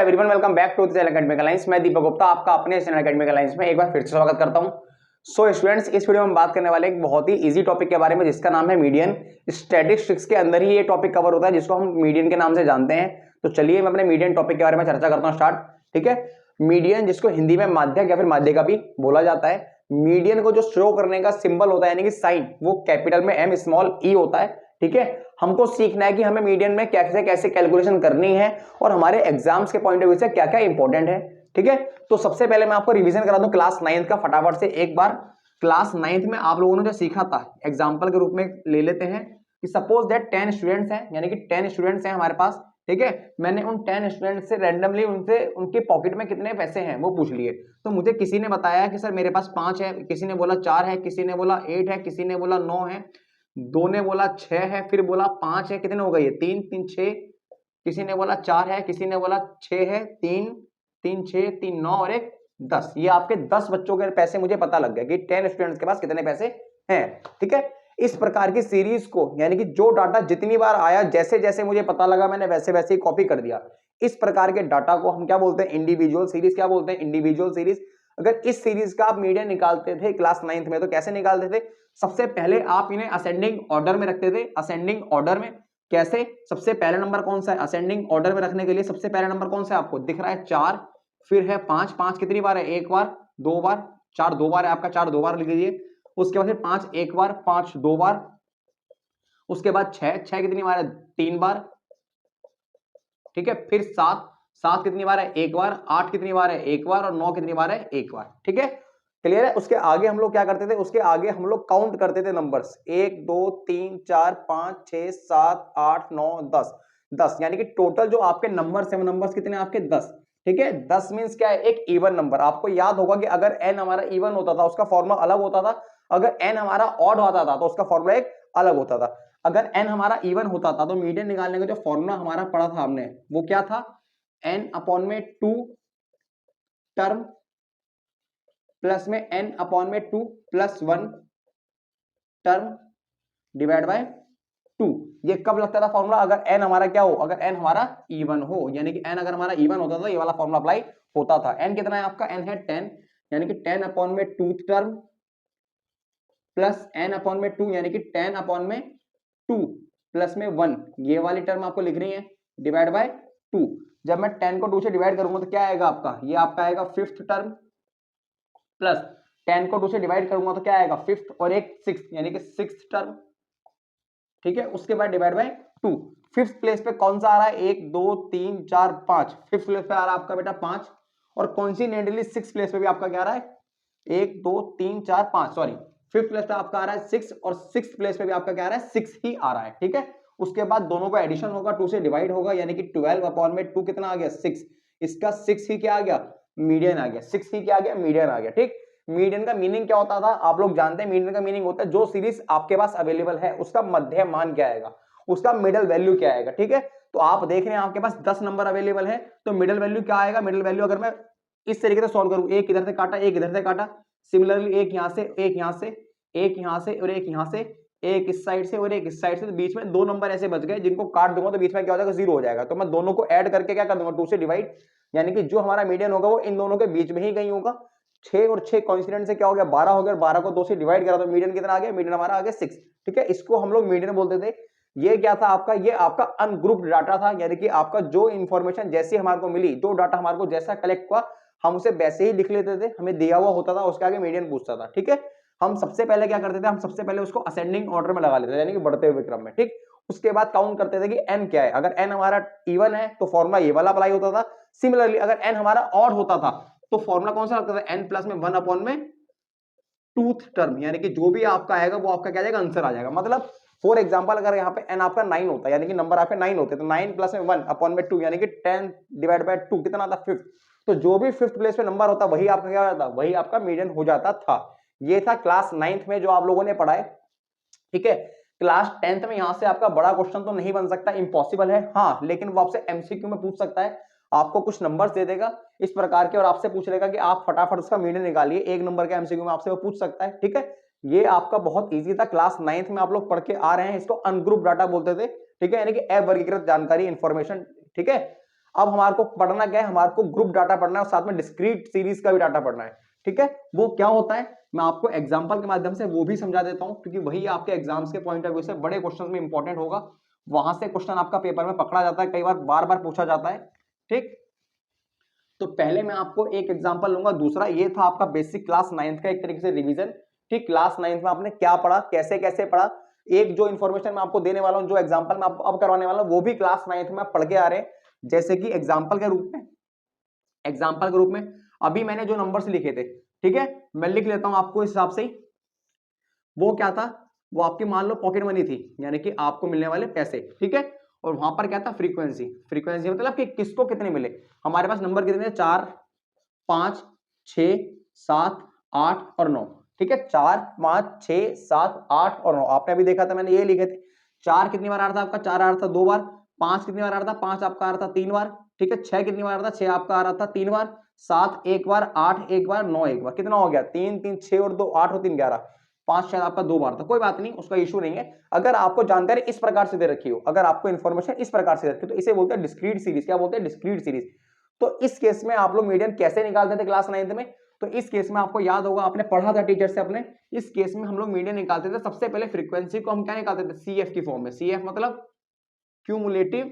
Everyone, welcome back to the channel academic alliance. मैं दीपक गुप्ता आपका अपने चैनल एकेडमिक अलायंस में एक बार फिर से स्वागत करता हूं। सो स्टूडेंट्स, इस वीडियो में हम बात करने वाले एक बहुत ही इजी टॉपिक के बारे में जिसका नाम है मीडियन। स्टैटिस्टिक्स के अंदर ही ये टॉपिक कवर होता है जिसको हम मीडियन के नाम से जानते हैं। तो चलिए मैं अपने मीडियन टॉपिक के बारे में चर्चा करता हूँ स्टार्ट। ठीक है, मीडियन जिसको हिंदी में माध्यक या फिर माध्यिका भी बोला जाता है। मीडियन को जो शो करने का सिंबल होता है यानी कि साइन, वो कैपिटल में एम स्मॉल ई होता है। ठीक है, हमको सीखना है कि हमें मीडियन में कैसे कैसे कैलकुलेशन करनी है और हमारे एग्जाम्स के पॉइंट ऑफ व्यू से क्या क्या इंपॉर्टेंट है। ठीक है, तो सबसे पहले मैं आपको रिवीजन करा दूं क्लास 9th का फटाफट से एक बार। क्लास 9th में आप लोगों ने जो सीखा था एग्जाम्पल के रूप में ले लेते हैं कि सपोज दैट 10 स्टूडेंट्स हैं, यानी कि 10 स्टूडेंट्स हैं हमारे पास। ठीक है, मैंने उन 10 स्टूडेंट्स से रैंडमली उनसे उनके पॉकेट में कितने पैसे हैं वो पूछ लिए। तो मुझे किसी ने बताया कि सर मेरे पास 5 है, किसी ने बोला 4 है, किसी ने बोला 8 है, किसी ने बोला 9 है, दो ने बोला 6 है, फिर बोला 5 है। कितने हो गए ये? 3 3 6। किसी ने बोला 4 है, किसी ने बोला 6 है, 3 3 6 3 9 और 1 10। ये आपके 10 बच्चों के पैसे मुझे पता लग गया कि 10 स्टूडेंट्स के पास कितने पैसे हैं। ठीक है, इस प्रकार की सीरीज को यानी कि जो डाटा जितनी बार आया जैसे जैसे मुझे पता लगा मैंने वैसे वैसे ही कॉपी कर दिया। इस प्रकार के डाटा को हम क्या बोलते हैं? Individual series. क्या बोलते हैं? Individual series. अगर इस सीरीज का आप मीडियन निकालते थे क्लास 9th में तो कैसे निकालते थे? सबसे पहले आप इन्हें असेंडिंग ऑर्डर में रखते थे। असेंडिंग ऑर्डर में कैसे? सबसे पहला नंबर कौन सा है असेंडिंग ऑर्डर में रखने के लिए? सबसे पहला नंबर कौन सा है आपको दिख रहा है? 4, फिर है 5। 5 कितनी बार है? एक बार, दो बार। 4 दो बार है आपका, 4 दो बार लिख लीजिए। उसके बाद फिर 5 एक बार, 5 दो बार। उसके बाद 6, 6 कितनी बार है? 3 बार। ठीक है, फिर 7, 7 कितनी बार है? एक बार। 8 कितनी बार है? एक बार। और 9 कितनी बार है? एक बार। ठीक है, क्लियर है। उसके आगे हम लोग क्या करते थे? उसके आगे हम लोग काउंट करते थे नंबर्स, 1 2 3 4 5 6 7 8 9 10। 10 यानी कि टोटल जो आपके नंबर्स है वो नंबर्स कितने आपके? 10। ठीक है, 10 मींस क्या है? एक इवन नंबर। आपको याद होगा कि अगर n हमारा इवन होता था उसका फॉर्मूला अलग होता था, अगर n हमारा ऑड होता था तो उसका फॉर्मूला एक अलग होता था। अगर n हमारा इवन होता था तो मीडियन निकालने का जो फॉर्मूला हमारा पढ़ा था हमने वो क्या था? n अपॉन में 2 टर्म प्लस में n अपॉन में 2 प्लस 1 टर्म डिवाइड बाय 2। ये कब लगता था फॉर्मूला? अगर n हमारा क्या हो? अगर n हमारा इवन हो, यानी कि n अगर हमारा इवन होता था ये वाला फॉर्मूला अप्लाई होता था। n कितना है आपका? n है 10, यानी कि 10 अपॉन में 2 टर्म प्लस n अपॉन में 2 यानी कि 10 अपॉन में 2 प्लस में 1, ये वाली टर्म आपको लिखनी है डिवाइड बाय 2। जब मैं 10 को 2 से डिवाइड करूंगा तो क्या आएगा आपका? ये आपका आएगा 5th टर्म प्लस 10 को 2 से डिवाइड करूंगा तो क्या आएगा? 5th और एक 6th यानी कि 6th टर्म। ठीक है, उसके बाद डिवाइड बाय 2। 5th प्लेस पे कौन सा आ रहा है? 1 2 3 4 5। 5th प्लेस पे आ रहा है आपका बेटा 5। और कॉन्सिडेंटली 6th प्लेस पे भी आपका क्या आ रहा है? 1 2 3 4 5। सॉरी, 5th प्लेस पे आपका आ रहा है 6 और 6th प्लेस पे भी आपका क्या आ रहा है? 6 ही आ रहा है। ठीक है, उसके बाद दोनों का एडिशन होगा, 2 से डिवाइड होगा, यानी कि 12 अपॉन में 2 कितना आ गया? 6। इसका 6 ही क्या आ गया? मीडियन आ गया। 6 ही क्या आ गया? मीडियन आ गया। ठीक, मीडियन का मीनिंग क्या होता था आप लोग जानते हैं? मीडियन का मीनिंग होता है जो सीरीज आपके पास अवेलेबल है उसका मध्य मान क्या आएगा, उसका मिडल वैल्यू क्या आएगा। ठीक है, तो आप देख रहे हैं आपके पास 10 नंबर अवेलेबल है तो मिडल वैल्यू क्या आएगा? मिडल वैल्यू अगर मैं इस तरीके से सॉल्व करूं, एक इधर से काटा, एक इधर से काटा, सिमिलरली एक यहां से, एक यहां से, एक यहां से और एक यहां से, एक इस साइड से और एक इस साइड से, तो बीच में दो नंबर ऐसे बच गए जिनको काट दूंगा तो बीच में क्या हो जाएगा? 0 हो जाएगा। तो मैं दोनों को ऐड करके क्या कर दूंगा? 2 से डिवाइड, यानी कि जो हमारा मीडियन होगा वो इन दोनों के बीच में ही कहीं होगा। 6 और 6 कोइंसिडेंट से क्या हो गया? 12 हो गया। 12 को 2 से डिवाइड करा तो मीडियन कितना आ गया? मीडियन हमारा आ गया 6। ठीक है, इसको हम लोग मीडियन बोलते थे। ये क्या था आपका? ये आपका अनग्रुप्ड डाटा था, यानी कि आपका जो इंफॉर्मेशन जैसी हमारे को मिली, जो डाटा हमारे को जैसा कलेक्ट हुआ हम उसे वैसे ही लिख लेते थे, हमें दिया हुआ होता था, उसके आगे मीडियन पूछता था। ठीक है, हम सबसे पहले क्या करते थे? हम सबसे पहले उसको असेंडिंग ऑर्डर में लगा लेते थे, यानी कि बढ़ते हुए क्रम में। ठीक, उसके बाद काउंट करते थे कि n क्या है। अगर n हमारा इवन है तो फॉर्मूला ये वाला अप्लाई होता था। सिमिलरली अगर n हमारा ऑड होता था तो फॉर्मूला कौन सा लगता था? n प्लस में 1 अपॉन में 2th टर्म, यानी कि जो भी आपका आएगा वो आपका क्या जाएगा? आंसर आ जाएगा। मतलब फॉर एग्जांपल अगर यहाँ पे n आपका 9 होता है, यानी कि नंबर आपके 9 होते तो 9 प्लस में 1 अपॉन में 2 यानी कि 10 डिवाइड बाय 2 कितना आता? 5th। तो जो भी 5th प्लेस पे नंबर होता वही आपका क्या होता? वही आपका मीडियन हो जाता था। ये था क्लास 9th में जो आप लोगों ने पढ़ा है। ठीक है, क्लास 10th में यहां से आपका बड़ा क्वेश्चन तो नहीं बन सकता, इम्पॉसिबल है। हाँ, लेकिन वो आपसे एमसीक्यू में पूछ सकता है, आपको कुछ नंबर्स दे देगा इस प्रकार के और आपसे पूछ लेगा कि आप फटाफट उसका मीडियन निकालिए। एक नंबर के एमसीक्यू में आपसे वो पूछ सकता है। ठीक है, ये आपका बहुत इजी था, क्लास 9th में आप लोग पढ़ के आ रहे हैं। इसको अनग्रुप डाटा बोलते थे। ठीक है, यानी कि अवर्गीकृत जानकारी, इंफॉर्मेशन। ठीक है, अब हमारे को पढ़ना क्या है, हमारे को ग्रुप डाटा पढ़ना है और साथ में डिस्क्रीट सीरीज का भी डाटा पढ़ना है। ठीक है, वो क्या होता है मैं आपको एग्जांपल के माध्यम से वो भी समझा देता हूं, क्योंकि वही आपके एग्जाम्स के पॉइंट ऑफ व्यू से बड़े क्वेश्चन में इंपॉर्टेंट होगा। वहां से क्वेश्चन आपका पेपर में पकड़ा जाता है, कई बार बार पूछा जाता है। ठीक, तो पहले मैं आपको एक एग्जांपल लूंगा। दूसरा ये था आपका बेसिक क्लास 9th का एक तरीके से रिवीजन। ठीक, क्लास 9th में आपने क्या पढ़ा, कैसे कैसे पढ़ा, एक जो इन्फॉर्मेशन मैं आपको देने वाला हूं, जो एग्जांपल मैं आपको अब करवाने वाला हूं, वो भी क्लास 9th में आप पढ़ के आ रहे हैं। जैसे कि एग्जांपल के रूप में अभी मैंने जो नंबर्स लिखे थे, ठीक है, मैं लिख लेता हूं आपको इस हिसाब से ही। वो क्या था, वो आपकी मान लो पॉकेट मनी थी, यानी कि आपको मिलने वाले पैसे। ठीक है, और वहां पर क्या था, फ्रीक्वेंसी। फ्रीक्वेंसी मतलब कि किसको कितने मिले। हमारे पास नंबर कितने, 4, 5, 6, 7, 8 और 9। ठीक है, 4, 5, 6, 7, 8 और 9 आपने अभी देखा था, मैंने ये लिखे थे। 4 कितनी बार आ रहा था आपका, 4 आ रहा था 2 बार। 5 कितनी बार आ रहा था, 5 आपका आ रहा था 3 बार। ठीक है, 6 कितनी बार आ रहा था, 6 आपका आ रहा था 3 बार। 7 एक बार, 8 एक बार, 9 एक बार। कितना हो गया, 3 3 6 और 2 8 और 3 11। 5 शायद आपका 2 बार था, कोई बात नहीं, उसका इशू नहीं है। अगर आपको जानकारी इस प्रकार से दे रखी हो, अगर आपको इन्फॉर्मेशन इस प्रकार से दे रखी हो, तो इसे बोलते हैं डिस्क्रीट सीरीज। क्या बोलते हैं, डिस्क्रीट सीरीज। तो इस केस में आप लोग मीडियन कैसे निकालते थे क्लास 9th में, तो इस केस में आपको याद होगा, आपने पढ़ा था टीचर से अपने। इस केस में हम लोग मीडियन निकालते थे। सबसे पहले फ्रीक्वेंसी को हम क्या निकालते थे, सीएफ की फॉर्म में। सीएफ मतलब क्यूमुलेटिव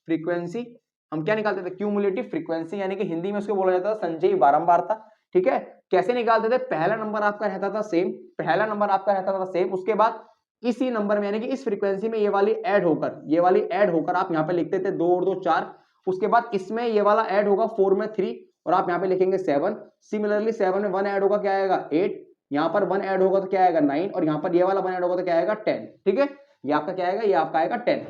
फ्रीक्वेंसी। हम क्या निकालते थे, क्यूमुलेटिव फ्रीक्वेंसी, यानी कि हिंदी में उसको बोला जाता था संचयी बारंबारता। ठीक है, कैसे निकालते थे, पहला नंबर आपका रहता था सेम, पहला नंबर आपका रहता था सेम, उसके बाद इसी नंबर में यानी कि इस फ्रीक्वेंसी में ये वाली ऐड होकर आप यहाँ पे लिखते थे 2 और 2 4। उसके बाद इसमें ये वाला ऐड होगा 4 में 3 और आप यहाँ पे लिखेंगे 7। सिमिलरली 7 में 1 ऐड होगा, क्या आएगा 8। यहाँ पर 1 ऐड होगा तो क्या आएगा 9 और यहाँ पर ये वाला 1 ऐड होगा तो क्या आएगा 10। ठीक है, ये आपका क्या आएगा, ये आपका आएगा 10।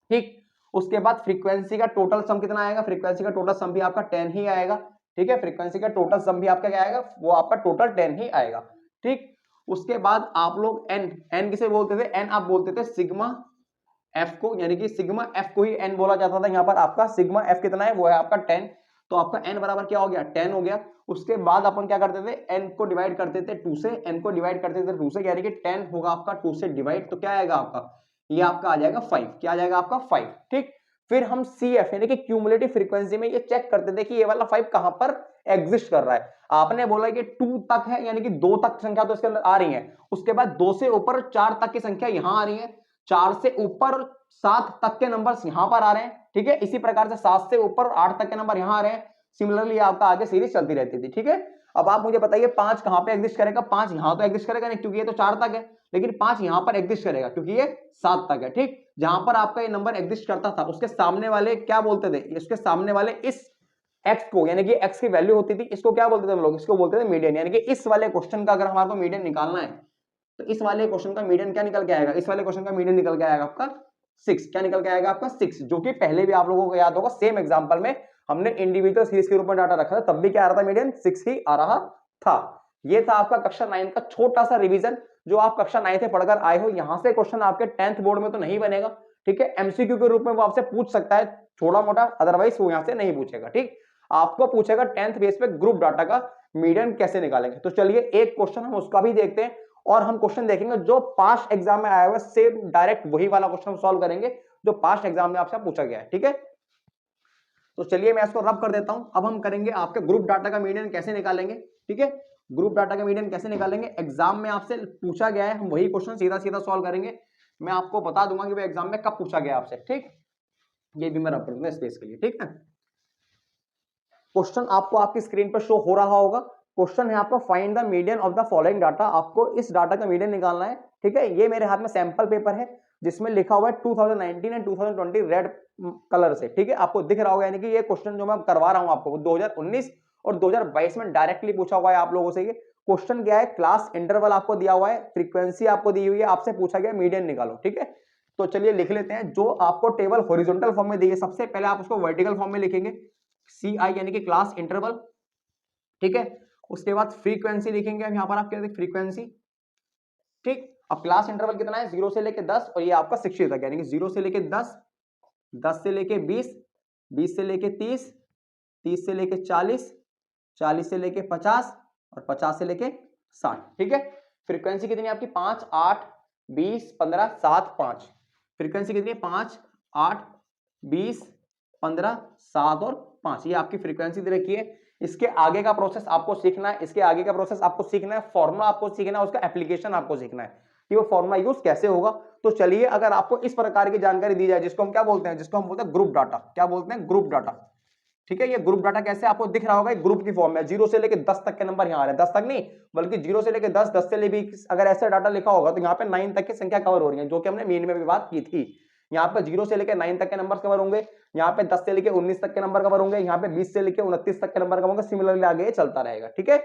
ठीक, उसके बाद फ्रीक्वेंसी का टोटल सम कितना आएगा, फ्रीक्वेंसी का टोटल सम भी आपका 10 ही आएगा। ठीक है, फ्रीक्वेंसी का टोटल सम भी आपका क्या आएगा, वो आपका टोटल 10 ही आएगा। ठीक, उसके बाद आप लोग एन किसे बोलते थे, एन आप बोलते थे सिग्मा एफ को, यानी कि सिग्मा एफ को ही एन बोला जाता था। यहाँ पर आपका सिग्मा एफ कितना है, वो है आपका 10। तो आपका एन बराबर क्या हो गया, 10 हो गया। उसके बाद अपन क्या करते थे, एन को डिवाइड करते थे 2 से, एन को डिवाइड करते थे 2 से, यानी कि 10 होगा आपका 2 से डिवाइड, तो क्या आएगा आपका, ये आपका आ जाएगा 5। क्या आ जाएगा आपका 5। ठीक, फिर हम सी एफ यानी कि क्यूमुलेटिव फ्रीक्वेंसी में ये चेक करते थे कि ये वाला 5 कहां पर एग्जिस्ट कर रहा है। आपने बोला कि 2 तक है, यानी कि 2 तक संख्या तो इसके अंदर आ रही है। उसके बाद 2 से ऊपर 4 तक की संख्या यहां आ रही है, 4 से ऊपर 7 तक के नंबर्स यहां पर आ रहे हैं। ठीक है, इसी प्रकार से 7 से ऊपर 8 तक के नंबर यहां आ रहे हैं। सिमिलरली आपका आगे सीरीज चलती रहती थी। ठीक है, अब आप मुझे बताइए 5 कहां पे एग्जिस्ट करेगा, 5 यहां तो एग्जिस्ट करेगा नहीं क्योंकि ये तो 4 तक है, लेकिन 5 यहां पर एग्जिस्ट करेगा क्योंकि ये 7 तक है। ठीक, जहां पर आपका ये नंबर एग्जिस्ट करता था उसके सामने वाले क्या बोलते थे, इसके सामने वाले इस x को, यानी कि x की वैल्यू होती थी, इसको क्या बोलते थे हम लोग, इसको बोलते थे मीडियन। यानी कि इस वाले क्वेश्चन का अगर हमारे को मीडियन निकालना है तो इस वाले क्वेश्चन का मीडियन क्या निकल के आएगा, इस वाले क्वेश्चन का मीडियन निकल के आएगा आपका 6। क्या निकल के आएगा आपका 6, जो कि पहले भी आप लोगों को याद होगा, सेम एग्जांपल में हमने इंडिविजुअल सीरीज के रूप में डाटा रखा था, तब भी क्या आ रहा था, मीडियन 6 ही आ रहा था। ये था आपका कक्षा 9 का छोटा सा रिवीजन, जो आप कक्षा 9 से पढ़कर आए हो। यहां से क्वेश्चन आपके 10th बोर्ड में तो नहीं बनेगा। ठीक है, एमसीक्यू के रूप में वो आपसे पूछ सकता है थोड़ा मोटा, अदरवाइज वो यहां से नहीं पूछेगा। ठीक, आपको पूछेगा 10th बेस पे ग्रुप डाटा का मीडियन कैसे निकालेंगे। तो चलिए एक क्वेश्चन हम उसका भी देखते हैं और हम क्वेश्चन देखेंगे जो पास्ट एग्जाम में आया हुआ है, सेम डायरेक्ट वही वाला क्वेश्चन सॉल्व करेंगे जो पास्ट एग्जाम में आपसे पूछा गया है। ठीक है, तो चलिए मैं इसको रब कर देता हूं। अब हम करेंगे आपके ग्रुप डाटा का मीडियन कैसे निकालेंगे। ठीक है, ग्रुप डाटा का मीडियन कैसे निकालेंगे, एग्जाम में आपसे पूछा गया है, हम वही क्वेश्चन सीधा सीधा सॉल्व करेंगे। मैं आपको बता दूंगा कि वो एग्जाम में कब पूछा गया आपसे। ठीक, ये भी मैं रब कर दूंगा स्पेस के लिए। ठीक है, क्वेश्चन आपको आपकी स्क्रीन पर शो हो रहा होगा। क्वेश्चन है आपका find the median of the following data. आपको इस डाटा का मीडियन निकालना है। ठीक है, ये मेरे हाथ में सैंपल पेपर है जिसमें लिखा हुआ है 2019 एंड 2020 रेड कलर से। ठीक है, आपको दिख रहा होगा, यानी कि ये क्वेश्चन जो मैं करवा रहा हूं आपको वो 2019 और 2022 में डायरेक्टली पूछा हुआ है आप लोगों से। ये क्वेश्चन क्या है, क्लास इंटरवल आपको दिया हुआ है, फ्रीक्वेंसी आपको दी हुई है, आपसे पूछा गया मीडियन निकालो। ठीक है, तो चलिए लिख लेते हैं। जो आपको टेबल हॉरिजॉन्टल फॉर्म में दी है, सबसे पहले आप उसको वर्टिकल फॉर्म में लिखेंगे, सी आई यानी कि क्लास इंटरवल। ठीक है, उसके बाद फ्रीक्वेंसी लिखेंगे हम, यहां पर आप क्या देखें फ्रीक्वेंसी। ठीक, अब क्लास इंटरवल कितना है, 0 से लेके 10 और ये आपका 60 तक, यानी कि 0 से लेके 10, 10 से लेके 20, 20 से लेके 30, 30 से लेके 40, 40 से लेके 50 और 50 से लेके 60। ठीक है, फ्रीक्वेंसी कितनी है आपकी 5, 8, 20, 15, 7, 5। फ्रीक्वेंसी कितनी है 5, 8, 20, 15, 7 और 5, ये आपकी फ्रीक्वेंसी दे रखी है। इसके आगे का प्रोसेस आपको सीखना है, इसके आगे का प्रोसेस आपको सीखना है, फॉर्मूला आपको सीखना है, उसका एप्लीकेशन आपको सीखना है कि वो फॉर्मूला यूज कैसे होगा। तो चलिए, अगर आपको इस प्रकार की जानकारी दी जाए, जिसको हम क्या बोलते हैं, जिसको हम बोलते हैं ग्रुप डाटा, क्या बोलते हैं, ग्रुप डाटा। ठीक है, ये ग्रुप डाटा कैसे आपको दिख रहा होगा, ग्रुप की फॉर्म में 0 से लेकर 10 तक के नंबर यहाँ आ रहे हैं, 10 तक नहीं बल्कि 0 से लेकर 10, 10 से लेकर 20, अगर ऐसा डाटा लिखा होगा तो यहाँ पे 9 तक की संख्या कवर हो रही है, जो कि हमने मेन में भी बात की थी। यहाँ पे 0 से लेकर 9 तक के नंबर कवर होंगे, यहाँ पे 10 से लेकर 19 तक के नंबर कवर होंगे, यहाँ पे 20 से लेकर 29 तक के नंबर कवर होंगे, सिमिलरली आगे ये चलता रहेगा। ठीक है,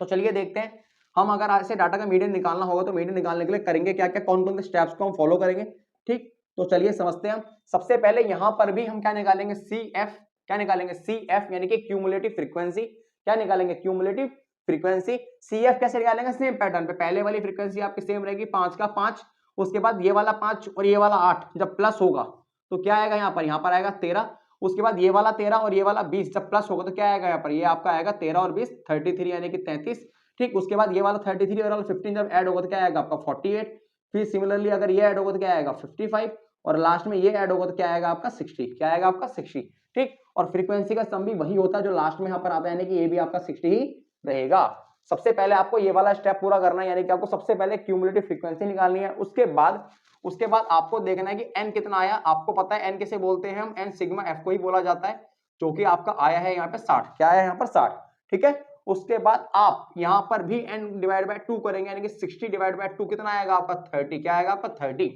तो चलिए देखते हैं हम, अगर ऐसे डाटा का मीडियन निकालना होगा तो मीडियन निकालने के लिए करेंगे क्या क्या, कौन कौन से स्टेप्स को हम फॉलो करेंगे। ठीक, तो चलिए समझते हैं हम। सबसे पहले यहां पर भी हम क्या निकालेंगे, CF, क्या निकालेंगे, CF यानी कि क्यूमुलेटिव फ्रीक्वेंसी। क्या निकालेंगे, क्यूमुलेटिव फ्रीक्वेंसी। CF कैसे निकालेंगे, सेम पैटर्न पे, पहले वाली फ्रीक्वेंसी आपकी सेम रहेगी 5 का 5, उसके बाद ये वाला 5 और ये वाला 8 जब प्लस होगा तो क्या आएगा, यहाँ पर आएगा 13, उसके बाद ये वाला 13 और ये वाला 20 जब प्लस होगा तो क्या आएगा, यहाँ पर ये आपका आएगा 13 और 20 33 यानी कि 33। ठीक, उसके बाद ये वाला 33 और 15 जब ऐड होगा तो क्या आएगा आपका 48, फिर सिमिलरली अगर ये ऐड होगा तो क्या आएगा 55 और लास्ट में ये ऐड होगा तो क्या आएगा आपका 60, क्या आएगा आपका 60। ठीक, और फ्रीक्वेंसी का सम भी वही होता है जो लास्ट में यहाँ पर आता है, यानी कि ये भी आपका 60 ही रहेगा। सबसे पहले आपको ये वाला स्टेप पूरा करना है, यानी कि आपको सबसे पहले क्यूमुलेटिव फ्रीक्वेंसी निकालनी है। उसके बाद आपको देखना है कि n कितना आया। आपको पता है n किसे बोलते हैं हम, n सिग्मा f को ही बोला जाता है, जो कि आपका आया है यहाँ पे 60। क्या आया है यहाँ पर 60। ठीक है, उसके बाद आप यहाँ पर भी n डिवाइड बाय 2 करेंगे, यानी कि 60 डिवाइड बाय 2 कितना आएगा आपका 30। क्या आएगा आपका 30।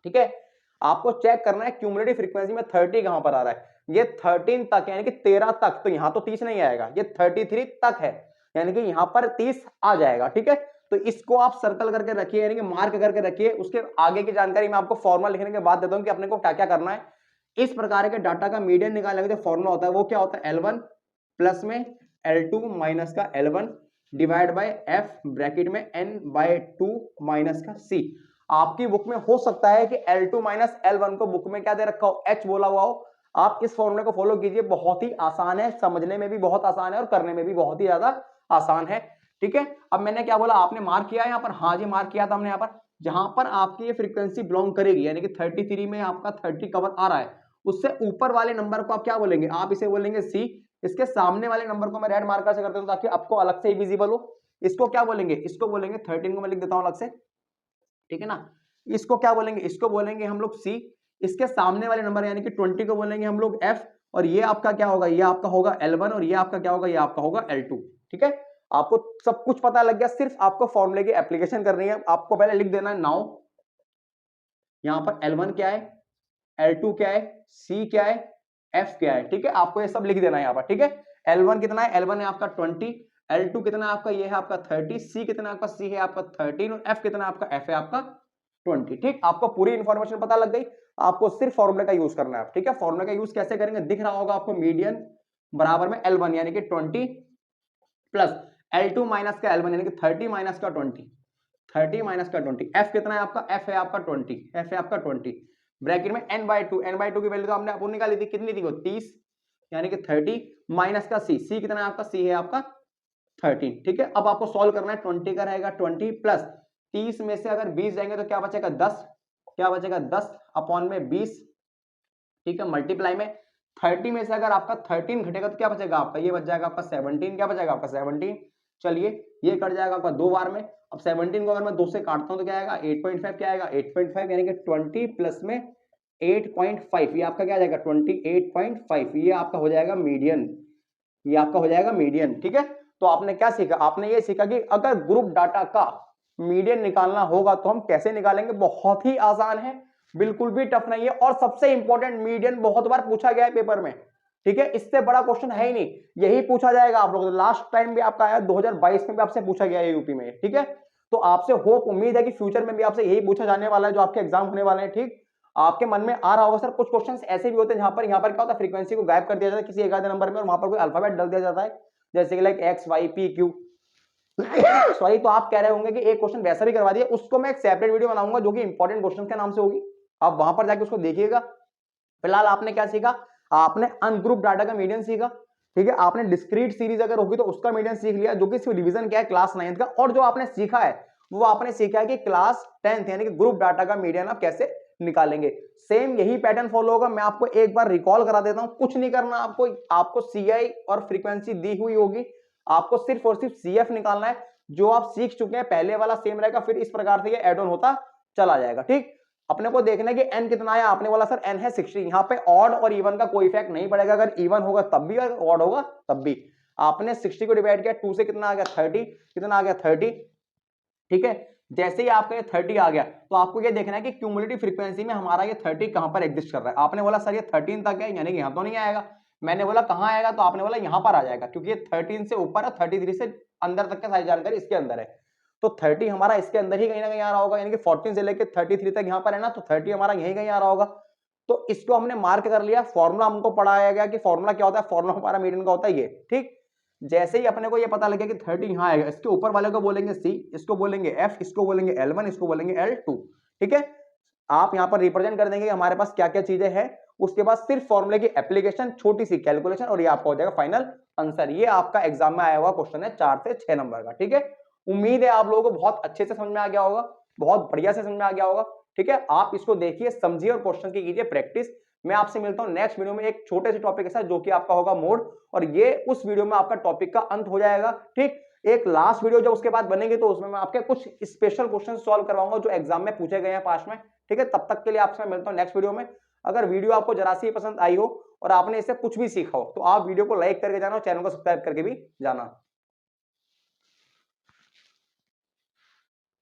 ठीक है, आपको चेक करना है क्यूमुलेटिव फ्रीक्वेंसी में 30 कहां पर आ रहा है, ये 13 तक यानी कि 13 तक, तो यहां तो 30 नहीं आएगा, ये 33 तक है, यानी कि यहां पर 30 आ जाएगा। ठीक है, तो इसको आप सर्कल करके रखिए, यानी कि मार्क करके रखिए। उसके आगे की जानकारी मैं आपको फॉर्मूला लिखने के बाद देता हूं कि अपने को क्या क्या करना है। इस प्रकार के डाटा का मीडियन निकालने का जो फॉर्मूला होता है वो क्या होता है, L1 प्लस में L2 माइनस का L1 divide by F bracket में n/2 माइनस का C। आपकी बुक में हो सकता है कि L2 माइनस L1 को बुक में क्या दे रखा हो, H बोला हुआ हो। आप इस फॉर्मूले को फॉलो कीजिए, बहुत ही आसान है, समझने में भी बहुत आसान है और करने में भी बहुत ही ज्यादा आसान है। ठीक है, अब मैंने क्या बोला, आपने मार्क किया है यहाँ पर, हाँ जी मार्क किया था हमने यहाँ पर, जहां पर आपकी ये फ्रीक्वेंसी बिलोंग करेगी, यानी कि 33 में आपका 30 कवर आ रहा है, उससे ऊपर वाले नंबर को आप क्या बोलेंगे, आप इसे बोलेंगे C। इसके सामने वाले नंबर को मैं रेड मार्कर से कर देता हूं ताकि आपको अलग से ही विजिबल हो। इसको क्या बोलेंगे, इसको बोलेंगे 13 को मैं लिख देता हूं अलग से। ठीक है ना, इसको क्या बोलेंगे, इसको बोलेंगे हम लोग C। इसके सामने वाले नंबर यानी कि 20 को बोलेंगे हम लोग F, और ये आपका क्या होगा, ये आपका होगा L1 और ये आपका क्या होगा, ये आपका होगा L2। ठीक है, आपको सब कुछ पता लग गया, सिर्फ आपको फॉर्मूले की एप्लीकेशन करनी है। आपको पहले लिख देना है नाउ, यहां पर L1 क्या है, L2 क्या है, C क्या है, F क्या है। ठीक है, आपको ये सब लिख देना है यहाँ पर। ठीक है, L1 कितना है, L1 है आपका 20, L2 कितना है आपका, ये है आपका 30, C कितना है आपका, C है आपका 13 और F कितना है आपका, F है आपका 20। ठीक, आपको पूरी इंफॉर्मेशन पता लग गई, आपको सिर्फ फॉर्मूले का यूज करना है। ठीक है, फॉर्मूले का यूज कैसे करेंगे, दिख रहा होगा आपको, मीडियन बराबर में L1 यानी कि 20 प्लस L2 माइनस का L1 यानी कि 30 माइनस का 20, 30 माइनस का 20, F कितना है आपका, F है आपका 20, F है आपका 20, ब्रैकेट में n/2 की वैल्यू तो हमने अपन निकाली थी, कितनी थी वो 30 यानी कि 30 माइनस का C कितना है आपका, C है आपका 13। ठीक है, अब आपको सॉल्व करना है, 20 का रहेगा 20 प्लस 30 में से अगर 20 जाएंगे तो क्या बचेगा 10, क्या बचेगा 10 अपॉन में 20। ठीक है, मल्टीप्लाई में 30 में से अगर आपका 13 घटेगा तो क्या बचेगा आपका, ये बच जाएगा आपका 17। क्या बचेगा आपका 17। चलिए ये कट जाएगा आपका 2 बार में। अब 17 को अगर मैं 2 से काटता हूं तो क्या आएगा 8.5, क्या आएगा 8.5 यानी कि 20 प्लस में 8.5, ये आपका क्या आ जाएगा 28.5, ये आपका हो जाएगा मीडियन, ये आपका हो जाएगा मीडियन। ठीक है, तो आपने क्या सीखा, आपने ये सीखा कि अगर ग्रुप डाटा का मीडियन निकालना होगा तो हम कैसे निकालेंगे, बहुत ही आसान है, बिल्कुल भी टफ नहीं है। और सबसे इंपॉर्टेंट, मीडियन बहुत बार पूछा गया है पेपर में। ठीक है, इससे बड़ा क्वेश्चन है ही नहीं, यही पूछा जाएगा आप लोगों से। लास्ट टाइम भी आपका आया 2022 में भी आपसे पूछा गया है यूपी में। ठीक है, तो आपसे होप उम्मीद है कि फ्यूचर में भी आपसे यही पूछा जाने वाला है जो आपके एग्जाम होने वाले हैं। ठीक, आपके मन में आ रहा होगा सर कुछ क्वेश्चंस ऐसे भी होते हैं जहां पर यहाँ पर क्या होता है, फ्रीक्वेंसी को गायब कर दिया जाता है किसी एक आधे नंबर में और वहां पर कोई अल्फाबेट डाल दिया जाता है, जैसे कि like X Y P Q. Sorry, तो आप कह रहे होंगे कि एक क्वेश्चन वैसा भी करवा दिया, उसको मैं एक सेपरेट वीडियो बनाऊंगा जो कि इंपॉर्टेंट क्वेश्चन के नाम से होगी, आप वहां पर जाके उसको देखिएगा। फिलहाल आपने क्या सीखा, आपने अनग्रुप डाटा का मीडियन सीखा। ठीक है, आपने डिस्क्रीट सीरीज अगर होगी तो उसका मीडियन सीख लिया, जो कि सिर्फ रिवीजन क्या है क्लास 9th का। और जो आपने सीखा है वो आपने सीखा है कि क्लास 10th यानी कि ग्रुप डाटा का मीडियन आप कैसे निकालेंगे। सेम यही पैटर्न फॉलो होगा। मैं आपको एक बार रिकॉल करा देता हूं, कुछ नहीं करना आपको CI और फ्रीक्वेंसी दी हुई होगी, आपको सिर्फ और सिर्फ CF निकालना है। जो आप सीख चुके हैं पहले वाला सेम रहेगा, फिर इस प्रकार से ये ऐड ऑन होता चला जाएगा। ठीक, अपने को देखना है कि n कितना आया। आपने बोला सर n है 60, यहाँ पे ऑड और इवन का कोई इफेक्ट नहीं पड़ेगा। अगर इवन होगा तब भी और ऑड होगा तब भी। आपने 60 को डिवाइड किया 2 से, कितना आ गया 30, कितना आ गया 30। ठीक है, जैसे ही आपका ये 30 आ गया तो आपको ये देखना है कि क्यूमुलेटिव फ्रीक्वेंसी में हमारा ये 30 कहां पर एग्जिस्ट कर रहा है। आपने बोला सर ये 13 तक है, यानी कि यहां तो नहीं आएगा। मैंने बोला कहां आएगा, तो आपने बोला यहां पर आ जाएगा, क्योंकि ये 13 से ऊपर है, 33 से अंदर तक का सारी जानकारी इसके अंदर है। तो 30 हमारा इसके अंदर ही कहीं ना कहीं आ रहा होगा, यानी कि 14 से लेकर 33 तक यहाँ पर है ना, तो 30 हमारा यहीं कहीं आ रहा होगा। तो इसको हमने मार्क कर लिया। फॉर्मूला हमको पढ़ाया गया कि फॉर्मूला क्या होता है, फॉर्मूला हमारा मीडियन का होता है ये। ठीक, जैसे ही अपने को ये पता लगे कि 30 यहाँ आएगा, इसके ऊपर वाले को बोलेंगे C, इसको बोलेंगे F, इसको बोलेंगे L1, इसको बोलेंगे L2। ठीक है, आप यहाँ पर रिप्रेजेंट कर देंगे हमारे पास क्या क्या चीजें हैं। उसके बाद सिर्फ फॉर्मूले की एप्लीकेशन, छोटी सी कैलकुलेशन, और ये आपका हो जाएगा फाइनल आंसर। ये आपका एग्जाम में आया हुआ क्वेश्चन है 4 से 6 नंबर का। ठीक है, उम्मीद है आप लोगों को बहुत अच्छे से समझ में आ गया होगा, बहुत बढ़िया से समझ में आ गया होगा। ठीक है, आप इसको देखिए, समझिए और क्वेश्चन की कीजिए प्रैक्टिस। मैं आपसे मिलता हूं नेक्स्ट वीडियो में एक छोटे से टॉपिक के साथ, जो कि आपका होगा मोड, और ये उस वीडियो में आपका टॉपिक का अंत हो जाएगा। ठीक, एक लास्ट वीडियो जब उसके बाद बनेगी तो उसमें मैं आपके कुछ स्पेशल क्वेश्चन सॉल्व करवाऊंगा जो एग्जाम में पूछे गए हैं पास में। ठीक है, तब तक के लिए आपसे मिलता हूं नेक्स्ट वीडियो में। अगर वीडियो आपको जरा सी पसंद आई हो और आपने इससे कुछ भी सीखा हो, तो आप वीडियो को लाइक करके जाना और चैनल को सब्सक्राइब करके भी जाना।